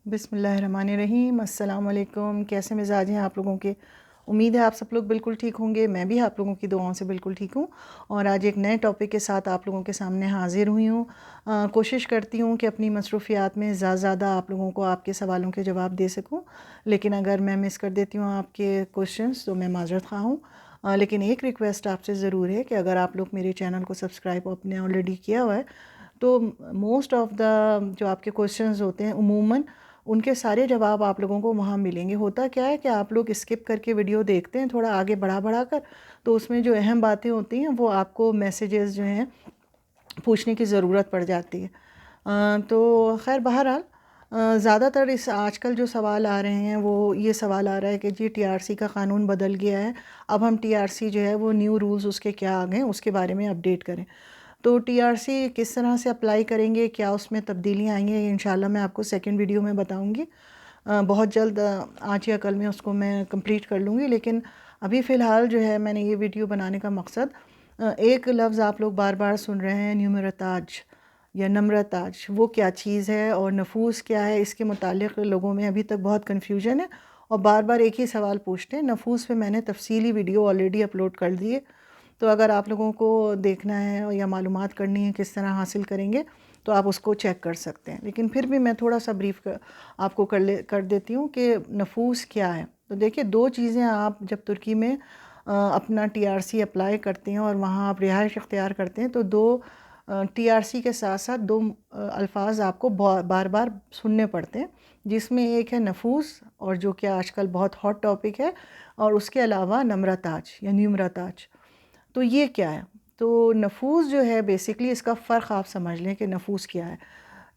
بسم اللہ الرحمن الرحیم۔ السلام علیکم۔ کیسے مزاج ہیں آپ لوگوں کے؟ امید ہے آپ سب لوگ بالکل ٹھیک ہوں گے۔ میں بھی آپ لوگوں کی دعاؤں سے بالکل ٹھیک ہوں، اور آج ایک نئے ٹاپک کے ساتھ آپ لوگوں کے سامنے حاضر ہوئی ہوں۔ کوشش کرتی ہوں کہ اپنی مصروفیات میں زیادہ آپ لوگوں کو آپ کے سوالوں کے جواب دے سکوں، لیکن اگر میں مس کر دیتی ہوں آپ کے کوشچنس تو میں معذرت خواہ ہوں۔ لیکن ایک ریکویسٹ آپ سے ضرور ہے کہ اگر آپ لوگ میرے چینل کو سبسکرائب آپ نے آلریڈی کیا ہوا ہے تو موسٹ آف دا جو آپ کے کوشچنز ہوتے ہیں عموماً ان کے سارے جواب آپ لوگوں کو وہاں ملیں گے۔ ہوتا کیا ہے کہ آپ لوگ اسکپ کر کے ویڈیو دیکھتے ہیں تھوڑا آگے بڑھا کر، تو اس میں جو اہم باتیں ہوتی ہیں وہ آپ کو میسیجز جو ہیں پوچھنے کی ضرورت پڑ جاتی ہے۔ تو خیر بہرحال زیادہ تر اس آج کل جو سوال آ رہے ہیں وہ یہ سوال آ رہا ہے کہ جی ٹی آر سی کا قانون بدل گیا ہے، اب ہم ٹی آر سی جو ہے وہ نیو رولز اس کے کیا آ گئے ہیں اس کے بارے میں اپڈیٹ کریں۔ تو ٹی آر سی کس طرح سے اپلائی کریں گے، کیا اس میں تبدیلیاں آئیں گے، یہ انشاءاللہ میں آپ کو سیکنڈ ویڈیو میں بتاؤں گی۔ بہت جلد آج یا کل میں اس کو میں کمپلیٹ کر لوں گی، لیکن ابھی فی الحال جو ہے میں نے یہ ویڈیو بنانے کا مقصد ایک لفظ آپ لوگ بار بار سن رہے ہیں، نیومرتاج یا نمرتاج، وہ کیا چیز ہے اور نفوس کیا ہے، اس کے متعلق لوگوں میں ابھی تک بہت کنفیوژن ہے اور بار بار ایک ہی سوال پوچھتے ہیں۔ نفوس پہ میں نے تفصیلی ویڈیو آلریڈی اپلوڈ کر دی ہے، تو اگر آپ لوگوں کو دیکھنا ہے یا معلومات کرنی ہے کس طرح حاصل کریں گے تو آپ اس کو چیک کر سکتے ہیں، لیکن پھر بھی میں تھوڑا سا بریف آپ کو کر دیتی ہوں کہ نفوس کیا ہے۔ تو دیکھیے دو چیزیں آپ جب ترکی میں اپنا ٹی آر سی اپلائی کرتے ہیں اور وہاں آپ رہائش اختیار کرتے ہیں تو دو ٹی آر سی کے ساتھ ساتھ دو الفاظ آپ کو بار بار سننے پڑتے ہیں، جس میں ایک ہے نفوس، اور جو کہ آج کل بہت ہاٹ ٹاپک ہے، اور اس کے علاوہ نمرتاج یا نیمرتاج۔ تو یہ کیا ہے؟ تو نفوذ جو ہے بیسکلی اس کا فرق آپ سمجھ لیں کہ نفوذ کیا ہے۔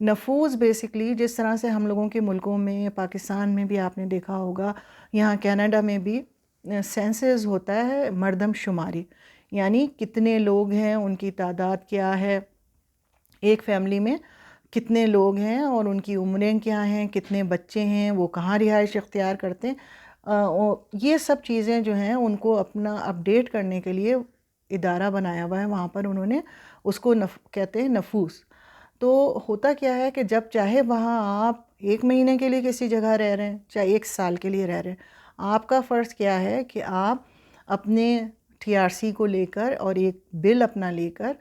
نفوذ بیسکلی جس طرح سے ہم لوگوں کے ملکوں میں، پاکستان میں بھی آپ نے دیکھا ہوگا، یہاں کینیڈا میں بھی سینسز ہوتا ہے، مردم شماری، یعنی کتنے لوگ ہیں، ان کی تعداد کیا ہے، ایک فیملی میں کتنے لوگ ہیں اور ان کی عمریں کیا ہیں، کتنے بچے ہیں، وہ کہاں رہائش اختیار کرتے ہیں۔ یہ سب چیزیں جو ہیں ان کو اپنا اپڈیٹ کرنے کے لیے ادارہ بنایا ہوا ہے وہاں پر، انہوں نے اس کو کہتے ہیں نفوس۔ تو ہوتا کیا ہے کہ جب چاہے وہاں آپ ایک مہینے کے لیے کسی جگہ رہ رہے ہیں، چاہے ایک سال کے لیے رہ رہے ہیں، آپ کا فرض کیا ہے کہ آپ اپنے ٹی آر سی کو لے کر اور ایک بل اپنا لے کر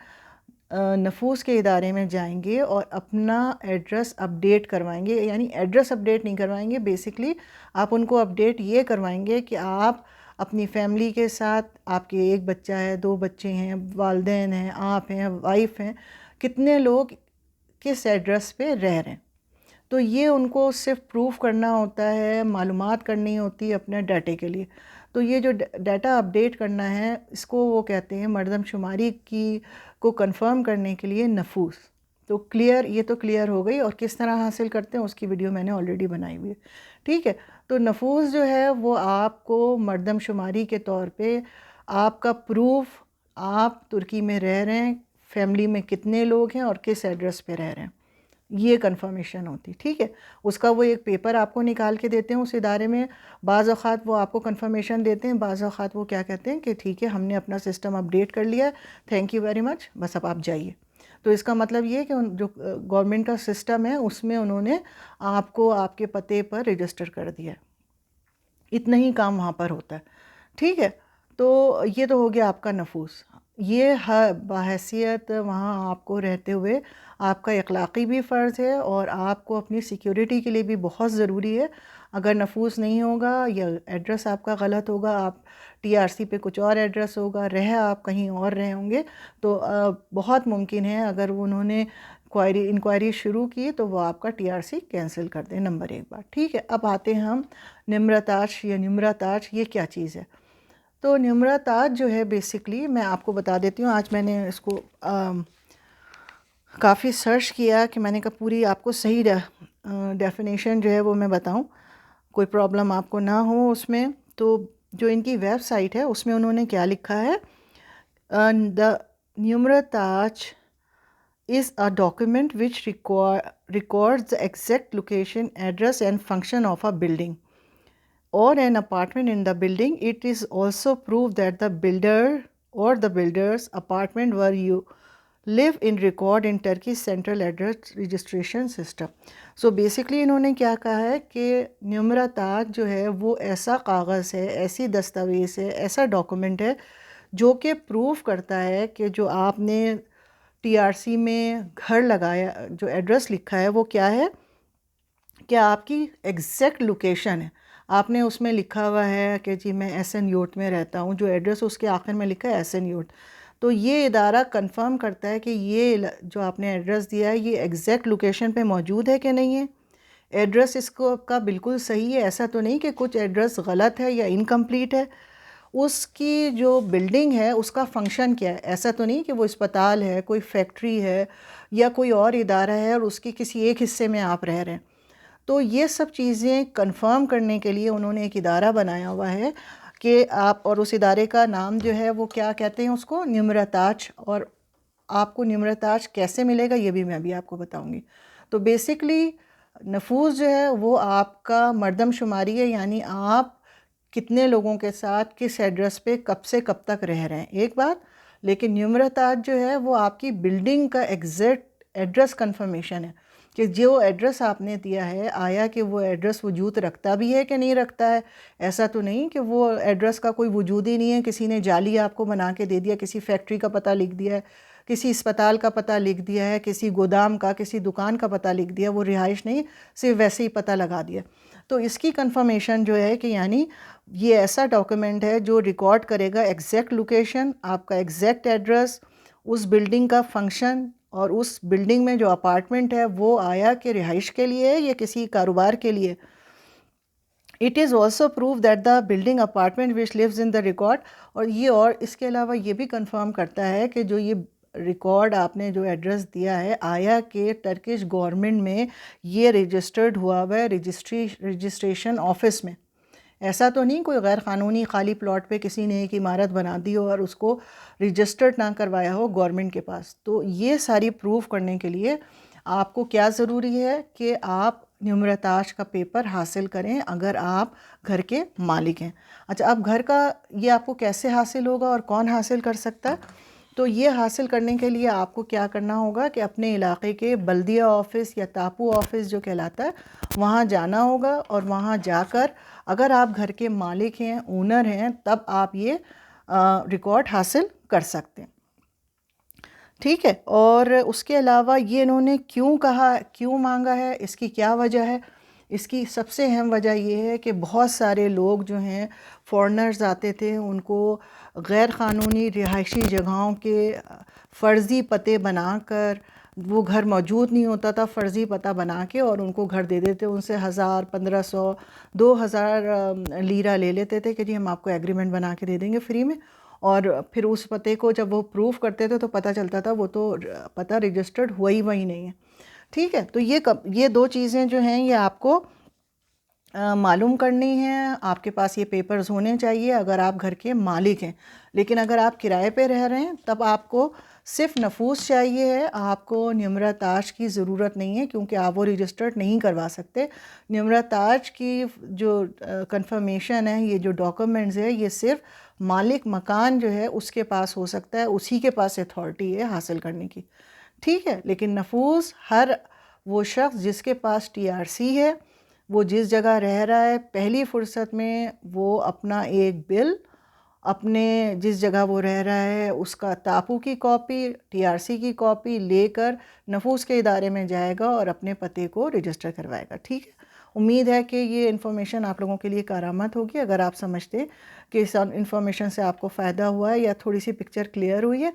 نفوس کے ادارے میں جائیں گے اور اپنا ایڈریس اپڈیٹ کروائیں گے، یعنی ایڈریس اپڈیٹ نہیں کروائیں گے، بیسکلی آپ ان کو اپڈیٹ یہ کروائیں گے کہ آپ اپنی فیملی کے ساتھ، آپ کے ایک بچہ ہے، دو بچے ہیں، والدین ہیں، آپ ہیں، وائف ہیں، کتنے لوگ کس ایڈریس پہ رہ رہے ہیں۔ تو یہ ان کو صرف پروف کرنا ہوتا ہے، معلومات کرنی ہوتی ہے اپنے ڈاٹے کے لیے۔ تو یہ جو ڈیٹا اپڈیٹ کرنا ہے اس کو وہ کہتے ہیں مردم شماری کی کو کنفرم کرنے کے لیے نفوس۔ تو کلیئر، یہ تو کلیئر ہو گئی، اور کس طرح حاصل کرتے ہیں اس کی ویڈیو میں نے آلریڈی بنائی ہوئی ہے، ٹھیک ہے۔ تو نفوس جو ہے وہ آپ کو مردم شماری کے طور پہ آپ کا پروف، آپ ترکی میں رہ رہے ہیں، فیملی میں کتنے لوگ ہیں اور کس ایڈریس پہ رہ رہے ہیں، یہ کنفرمیشن ہوتی، ٹھیک ہے۔ اس کا وہ ایک پیپر آپ کو نکال کے دیتے ہیں اس ادارے میں، بعض اوقات وہ آپ کو کنفرمیشن دیتے ہیں، بعض اوقات وہ کیا کہتے ہیں کہ ٹھیک ہے ہم نے اپنا سسٹم اپڈیٹ کر لیا ہے، تھینک یو ویری مچ، بس اب آپ جائیے۔ تو اس کا مطلب یہ ہے کہ جو گورنمنٹ کا سسٹم ہے اس میں انہوں نے آپ کو آپ کے پتے پر رجسٹر کر دیا ہے، اتنا ہی کام وہاں پر ہوتا ہے، ٹھیک ہے۔ تو یہ تو ہو گیا آپ کا نفوس۔ یہ بحیثیت وہاں آپ کو رہتے ہوئے آپ کا اخلاقی بھی فرض ہے، اور آپ کو اپنی سیکیورٹی کے لیے بھی بہت ضروری ہے۔ اگر نفوس نہیں ہوگا یا ایڈریس آپ کا غلط ہوگا، آپ ٹی آر سی پہ کچھ اور ایڈریس ہوگا، آپ کہیں اور رہے ہوں گے، تو بہت ممکن ہے اگر انہوں نے انکوائری شروع کی تو وہ آپ کا ٹی آر سی کینسل کر دیں، نمبر ایک بات، ٹھیک ہے۔ اب آتے ہیں ہم نمرتاج یا نمرتاج، یہ کیا چیز ہے؟ تو نمرتاج جو ہے بیسکلی میں آپ کو بتا دیتی ہوں، آج میں نے اس کو کافی سرچ کیا کہ میں نے کہا پوری آپ کو صحیح ڈیفینیشن جو ہے وہ میں بتاؤں، کوئی پرابلم آپ کو نہ ہو اس میں۔ تو جو ان کی ویب سائٹ ہے اس میں انہوں نے کیا لکھا ہے، دا نمرتاج is a document which records the exact location, address and function of a building or an apartment in the building. It is also proof that the builder or the builder's apartment were live in record in Turkey's central address registration system. So basically انہوں نے کیا کہا ہے کہ نمراتاج جو ہے وہ ایسا کاغذ ہے، ایسی دستاویز ہے، ایسا ڈاکومنٹ ہے جو کہ پروف کرتا ہے کہ جو آپ نے ٹی آر سی میں گھر لگایا، جو ایڈریس لکھا ہے وہ کیا ہے، کہ آپ کی ایگزیکٹ لوکیشن ہے. آپ نے اس میں لکھا ہوا ہے کہ جی میں ایس این یوٹ میں رہتا ہوں، جو ایڈریس اس کے آخر میں لکھا ہے ایس این یوٹ، تو یہ ادارہ کنفرم کرتا ہے کہ یہ جو آپ نے ایڈریس دیا ہے یہ ایگزیکٹ لوکیشن پہ موجود ہے کہ نہیں ہے. ایڈریس اس کو کا بالکل صحیح ہے، ایسا تو نہیں کہ کچھ ایڈریس غلط ہے یا انکمپلیٹ ہے. اس کی جو بلڈنگ ہے اس کا فنکشن کیا ہے، ایسا تو نہیں کہ وہ اسپتال ہے، کوئی فیکٹری ہے یا کوئی اور ادارہ ہے اور اس کی کسی ایک حصے میں آپ رہ رہے ہیں. تو یہ سب چیزیں کنفرم کرنے کے لیے انہوں نے ایک ادارہ بنایا ہوا ہے کہ آپ، اور اس ادارے کا نام جو ہے وہ کیا کہتے ہیں اس کو، نمراتاج. اور آپ کو نمراتاج کیسے ملے گا یہ بھی میں بھی آپ کو بتاؤں گی. تو بیسکلی نفوذ جو ہے وہ آپ کا مردم شماری ہے، یعنی آپ کتنے لوگوں کے ساتھ کس ایڈریس پہ کب سے کب تک رہ رہے ہیں، ایک بات. لیکن نمراتاج جو ہے وہ آپ کی بلڈنگ کا ایگزیکٹ ایڈریس کنفرمیشن ہے کہ جو ایڈریس آپ نے دیا ہے آیا کہ وہ ایڈریس وجود رکھتا بھی ہے کہ نہیں رکھتا ہے. ایسا تو نہیں کہ وہ ایڈریس کا کوئی وجود ہی نہیں ہے، کسی نے جعلی آپ کو بنا کے دے دیا، کسی فیکٹری کا پتہ لکھ دیا ہے، کسی اسپتال کا پتہ لکھ دیا ہے، کسی گودام کا، کسی دکان کا پتہ لکھ دیا، وہ رہائش نہیں، صرف ویسے ہی پتہ لگا دیا. تو اس کی کنفرمیشن جو ہے کہ یعنی یہ ایسا ڈاکیومنٹ ہے جو ریکارڈ کرے گا ایگزیکٹ لوکیشن، آپ کا ایگزیکٹ ایڈریس، اس بلڈنگ کا فنکشن، اور اس بلڈنگ میں جو اپارٹمنٹ ہے وہ آیا کہ رہائش کے لیے ہے یا کسی کاروبار کے لیے. It is also proof that the building apartment which leaves in the record. اور اس کے علاوہ یہ بھی کنفرم کرتا ہے کہ جو یہ ریکارڈ آپ نے جو ایڈریس دیا ہے آیا کہ ٹرکش گورنمنٹ میں یہ رجسٹرڈ ہوا ہے رجسٹریشن آفس میں. ایسا تو نہیں کوئی غیر قانونی خالی پلاٹ پہ کسی نے ایک عمارت بنا دی ہو اور اس کو رجسٹرڈ نہ کروایا ہو گورنمنٹ کے پاس. تو یہ ساری پروف کرنے کے لیے آپ کو کیا ضروری ہے کہ آپ نمراتاج کا پیپر حاصل کریں اگر آپ گھر کے مالک ہیں. اچھا، اب گھر کا یہ آپ کو کیسے حاصل ہوگا اور کون حاصل کر سکتا ہے؟ تو یہ حاصل کرنے کے لیے آپ کو کیا کرنا ہوگا کہ اپنے علاقے کے بلدیہ آفس یا تاپو آفس جو کہلاتا ہے وہاں جانا ہوگا، اور وہاں جا کر اگر آپ گھر کے مالک ہیں، اونر ہیں، تب آپ یہ ریکارڈ حاصل کر سکتے ہیں. ٹھیک ہے. اور اس کے علاوہ یہ انہوں نے کیوں کہا، کیوں مانگا ہے، اس کی کیا وجہ ہے؟ اس کی سب سے اہم وجہ یہ ہے کہ بہت سارے لوگ جو ہیں فورنرز آتے تھے، ان کو غیر قانونی رہائشی جگہوں کے فرضی پتے بنا کر، وہ گھر موجود نہیں ہوتا تھا، فرضی پتہ بنا کے اور ان کو گھر دے دیتے، ان سے 1000 1500 2000 لیرہ لے لیتے تھے کہ جی ہم آپ کو ایگریمنٹ بنا کے دے دیں گے فری میں. اور پھر اس پتے کو جب وہ پروف کرتے تھے تو پتہ چلتا تھا وہ تو پتہ رجسٹرڈ ہوا ہی وہی نہیں ہے. ٹھیک ہے. تو یہ دو چیزیں جو ہیں یہ آپ کو معلوم کرنی ہیں. آپ کے پاس یہ پیپرز ہونے چاہیے اگر آپ گھر کے مالک ہیں. لیکن اگر آپ کرائے پہ رہ رہے ہیں تب آپ کو صرف نفوذ چاہیے ہے، آپ کو نمراتاج کی ضرورت نہیں ہے کیونکہ آپ وہ رجسٹرڈ نہیں کروا سکتے. نمراتاج کی جو کنفرمیشن ہے، یہ جو ڈاکومنٹس ہے، یہ صرف مالک مکان جو ہے اس کے پاس ہو سکتا ہے، اسی کے پاس اتھارٹی ہے حاصل کرنے کی. ٹھیک ہے. لیکن نفوذ ہر وہ شخص جس کے پاس ٹی آر سی ہے، وہ جس جگہ رہ رہا ہے، پہلی فرصت میں وہ اپنا ایک بل، اپنے جس جگہ وہ رہ رہا ہے اس کا تاپو کی کاپی، ٹی آر سی کی کاپی لے کر نفوذ کے ادارے میں جائے گا اور اپنے پتے کو رجسٹر کروائے گا. ٹھیک ہے. امید ہے کہ یہ انفارمیشن آپ لوگوں کے لیے کارآمد ہوگی. اگر آپ سمجھتے کہ اس انفارمیشن سے آپ کو فائدہ ہوا ہے یا تھوڑی سی پکچر کلیئر ہوئی ہے،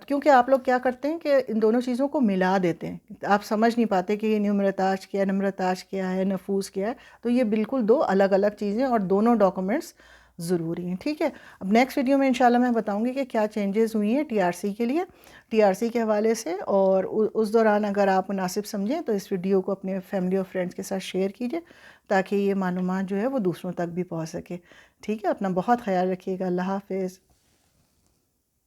کیونکہ آپ لوگ کیا کرتے ہیں کہ ان دونوں چیزوں کو ملا دیتے ہیں، آپ سمجھ نہیں پاتے کہ یہ نمراتاج کیا ہے، نمراتاج کیا ہے، نفوذ کیا ہے. تو یہ بالکل دو الگ الگ چیزیں اور دونوں ڈاکومنٹس ضروری ہیں. ٹھیک ہے. اب نیکسٹ ویڈیو میں انشاءاللہ میں بتاؤں گی کہ کیا چینجز ہوئی ہیں ٹی آر سی کے لیے، ٹی آر سی کے حوالے سے. اور اس دوران اگر آپ مناسب سمجھیں تو اس ویڈیو کو اپنے فیملی اور فرینڈس کے ساتھ شیئر کیجئے تاکہ یہ معلومات جو ہے وہ دوسروں تک بھی پہنچ سکے. ٹھیک ہے. اپنا بہت خیال رکھیے گا. اللہ حافظ.